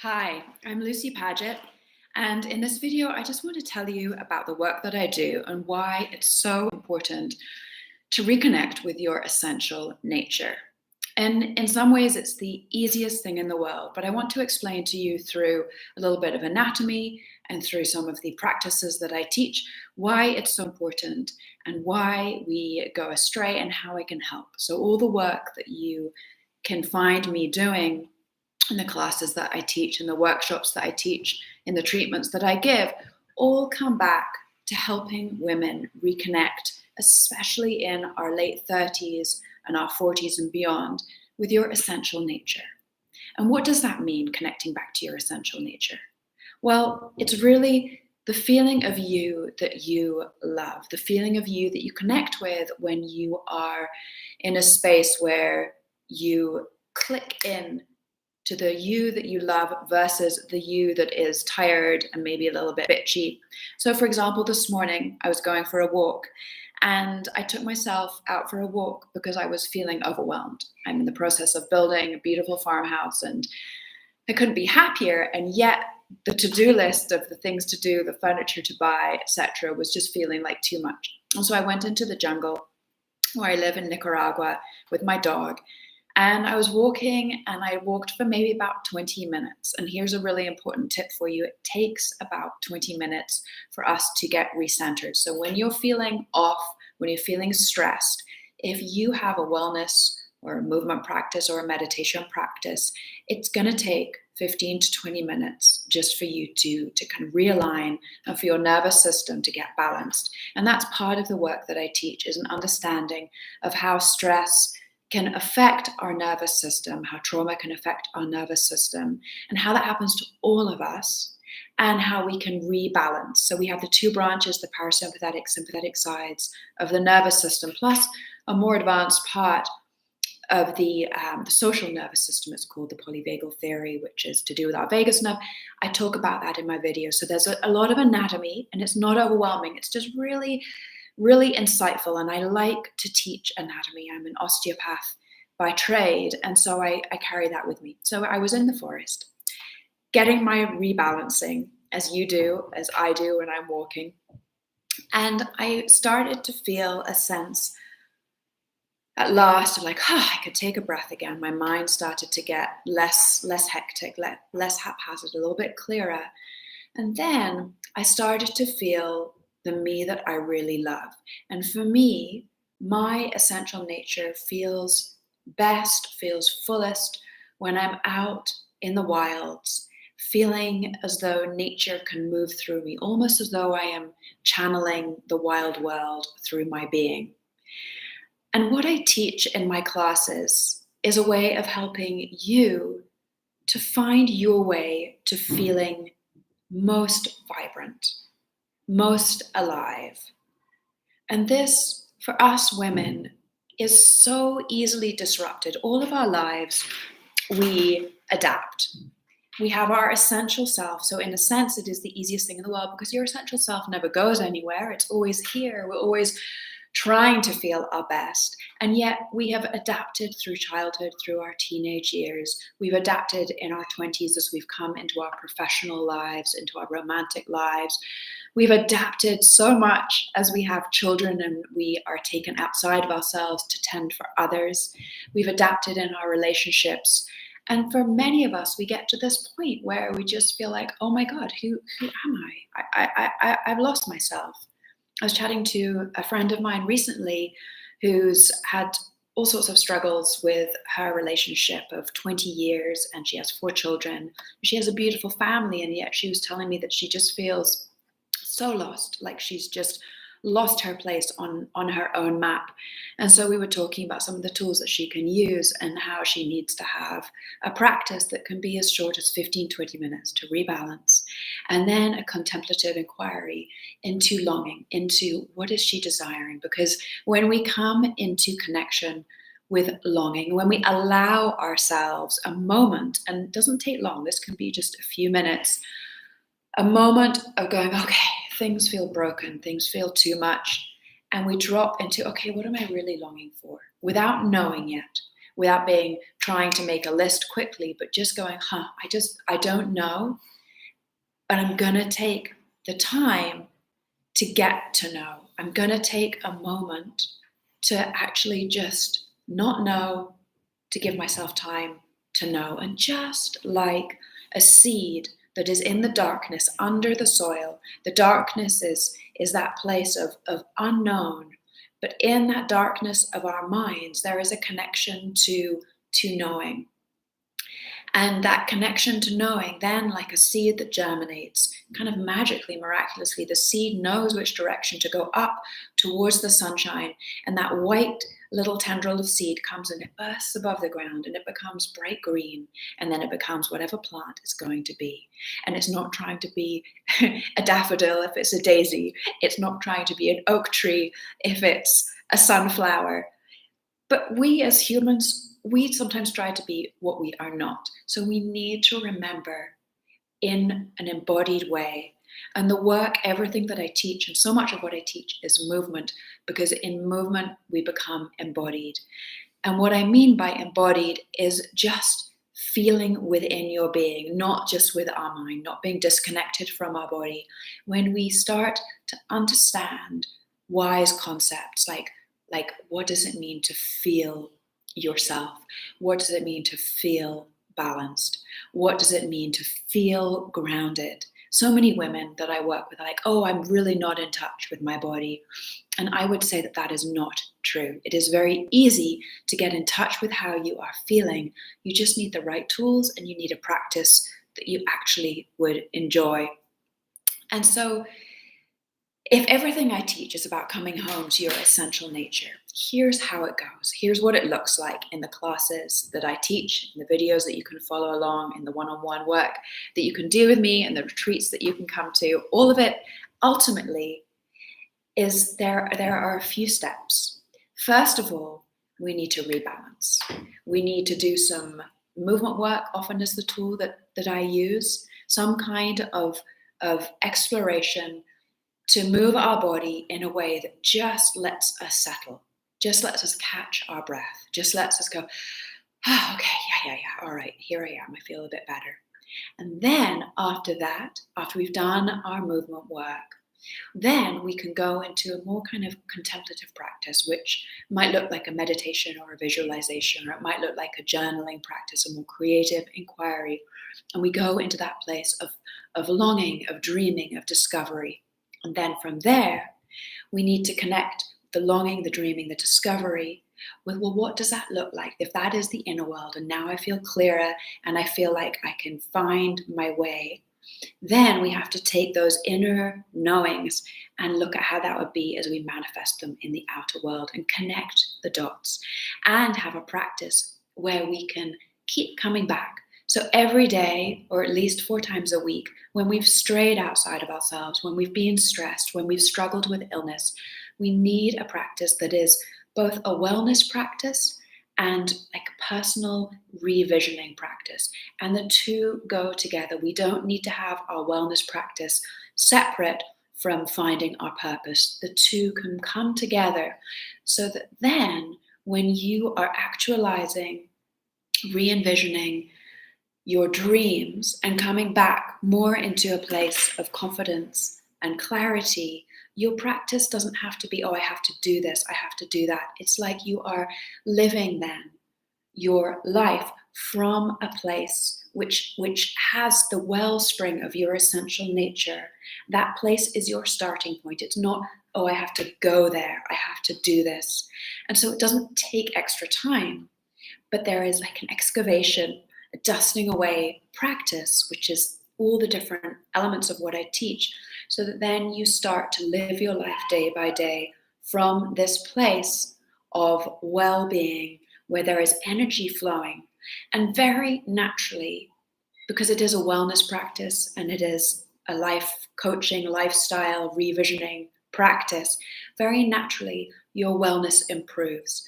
Hi, I'm Lucy Paget, and in this video, I just want to tell you about the work that I do and why it's so important to reconnect with your essential nature. And in some ways, it's the easiest thing in the world, but I want to explain to you through a little bit of anatomy and through some of the practices that I teach why it's so important and why we go astray and how I can help. So, all the work that you can find me doing in the classes that I teach, in the workshops that I teach, in the treatments that I give, all come back to helping women reconnect, especially in our late 30s and our 40s and beyond, with your essential nature. And what does that mean, connecting back to your essential nature? Well, it's really the feeling of you that you love, the feeling of you that you connect with when you are in a space where you click in to the you that you love versus the you that is tired and maybe a little bit bitchy. So, for example, this morning I was going for a walk and I took myself out for a walk because I was feeling overwhelmed. I'm in the process of building a beautiful farmhouse and I couldn't be happier. And yet, the to-do list of the things to do, the furniture to buy, etc., was just feeling like too much. And so I went into the jungle where I live in Nicaragua with my dog. And I was walking and I walked for maybe about 20 minutes. And here's a really important tip for you. It takes about 20 minutes for us to get recentered. So when you're feeling off, when you're feeling stressed, if you have a wellness or a movement practice or a meditation practice, it's going to take 15 to 20 minutes just for you to kind of realign and for your nervous system to get balanced. And that's part of the work that I teach, is an understanding of how stress can affect our nervous system, how trauma can affect our nervous system, and how that happens to all of us, and how we can rebalance. So we have the two branches, the parasympathetic, sympathetic sides of the nervous system, plus a more advanced part of the social nervous system. It's called the polyvagal theory, which is to do with our vagus nerve. I talk about that in my video. So there's a lot of anatomy, and it's not overwhelming. It's just really insightful, and I like to teach anatomy. I'm an osteopath by trade, and so I carry that with me. So I was in the forest, getting my rebalancing, as you do, as I do when I'm walking, and I started to feel a sense at last of like, I could take a breath again. My mind started to get less hectic, less haphazard, a little bit clearer. And then I started to feel the me that I really love. And for me, my essential nature feels best, feels fullest when I'm out in the wilds, feeling as though nature can move through me, almost as though I am channeling the wild world through my being. And what I teach in my classes is a way of helping you to find your way to feeling most vibrant, most alive. And this, for us women, is so easily disrupted. All of our lives, we adapt. We have our essential self. So in a sense, it is the easiest thing in the world because your essential self never goes anywhere. It's always here. We're always trying to feel our best. And yet we have adapted through childhood, through our teenage years. We've adapted in our 20s as we've come into our professional lives, into our romantic lives. We've adapted so much as we have children and we are taken outside of ourselves to tend for others. We've adapted in our relationships. And for many of us, we get to this point where we just feel like, oh my God, who am I? I've lost myself. I was chatting to a friend of mine recently who's had all sorts of struggles with her relationship of 20 years, and she has 4 children. She has a beautiful family, and yet she was telling me that she just feels so lost, like she's just lost her place on her own map. And so we were talking about some of the tools that she can use and how she needs to have a practice that can be as short as 15, 20 minutes to rebalance. And then a contemplative inquiry into longing, into what is she desiring? Because when we come into connection with longing, when we allow ourselves a moment, and it doesn't take long, this can be just a few minutes, a moment of going, okay, things feel broken, things feel too much. And we drop into, okay, what am I really longing for? Without knowing yet, without being trying to make a list quickly, but just going, I don't know, but I'm going to take the time to get to know. I'm going to take a moment to actually just not know, to give myself time to know. And just like a seed that is in the darkness under the soil, the darkness is that place of unknown. But in that darkness of our minds, there is a connection to knowing. And that connection to knowing, then, like a seed that germinates, kind of magically, miraculously, the seed knows which direction to go up towards the sunshine. And that white little tendril of seed comes and it bursts above the ground and it becomes bright green. And then it becomes whatever plant it's going to be. And it's not trying to be a daffodil if it's a daisy. It's not trying to be an oak tree if it's a sunflower. But we as humans, we sometimes try to be what we are not. So we need to remember in an embodied way. And the work, everything that I teach, and so much of what I teach is movement, because in movement we become embodied. And what I mean by embodied is just feeling within your being, not just with our mind, not being disconnected from our body. When we start to understand wise concepts like what does it mean to feel yourself? What does it mean to feel balanced? What does it mean to feel grounded? So many women that I work with are like, oh, I'm really not in touch with my body. And I would say that that is not true. It is very easy to get in touch with how you are feeling. You just need the right tools and you need a practice that you actually would enjoy. And so if everything I teach is about coming home to your essential nature, here's how it goes. Here's what it looks like in the classes that I teach, in the videos that you can follow along, in the one-on-one work that you can do with me, and the retreats that you can come to. All of it ultimately is there are a few steps. First of all, we need to rebalance. We need to do some movement work, often is the tool that I use, some kind of exploration to move our body in a way that just lets us settle, just lets us catch our breath, just lets us go, oh, okay, yeah, all right, here I am, I feel a bit better. And then after that, after we've done our movement work, then we can go into a more kind of contemplative practice, which might look like a meditation or a visualization, or it might look like a journaling practice, a more creative inquiry. And we go into that place of longing, of dreaming, of discovery. And then from there, we need to connect the longing, the dreaming, the discovery with, well, what does that look like? If that is the inner world, and now I feel clearer and I feel like I can find my way, then we have to take those inner knowings and look at how that would be as we manifest them in the outer world and connect the dots and have a practice where we can keep coming back. So every day, or at least 4 times a week, when we've strayed outside of ourselves, when we've been stressed, when we've struggled with illness, we need a practice that is both a wellness practice and like a personal revisioning practice. And the two go together. We don't need to have our wellness practice separate from finding our purpose. The two can come together so that then when you are actualizing, re-envisioning your dreams and coming back more into a place of confidence and clarity, your practice doesn't have to be, oh, I have to do this, I have to do that. It's like you are living then your life from a place which has the wellspring of your essential nature. That place is your starting point. It's not, oh, I have to go there, I have to do this. And so it doesn't take extra time, but there is like an excavation, a dusting away practice, which is all the different elements of what I teach, so that then you start to live your life day by day from this place of well-being, where there is energy flowing. And very naturally, because it is a wellness practice and it is a life coaching, lifestyle revisioning practice, very naturally your wellness improves.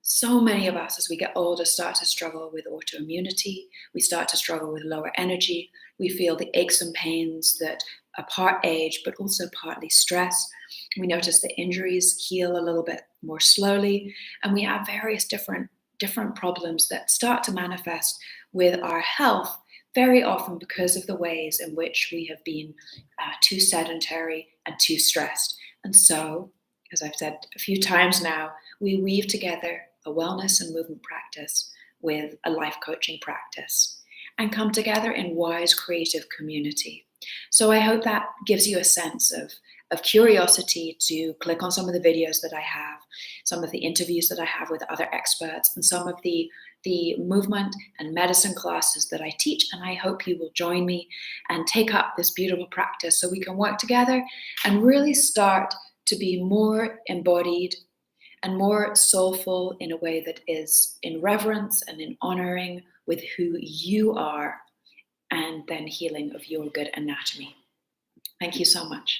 So many of us, as we get older, start to struggle with autoimmunity. We start to struggle with lower energy. We feel the aches and pains that are part age, but also partly stress. We notice the injuries heal a little bit more slowly. And we have various different different problems that start to manifest with our health, very often because of the ways in which we have been too sedentary and too stressed. And so, as I've said a few times now, we weave together a wellness and movement practice with a life coaching practice and come together in wise, creative community. So I hope that gives you a sense of curiosity to click on some of the videos that I have, some of the interviews that I have with other experts, and some of the movement and medicine classes that I teach. And I hope you will join me and take up this beautiful practice so we can work together and really start to be more embodied and more soulful in a way that is in reverence and in honoring with who you are, and then healing of your good anatomy. Thank you so much.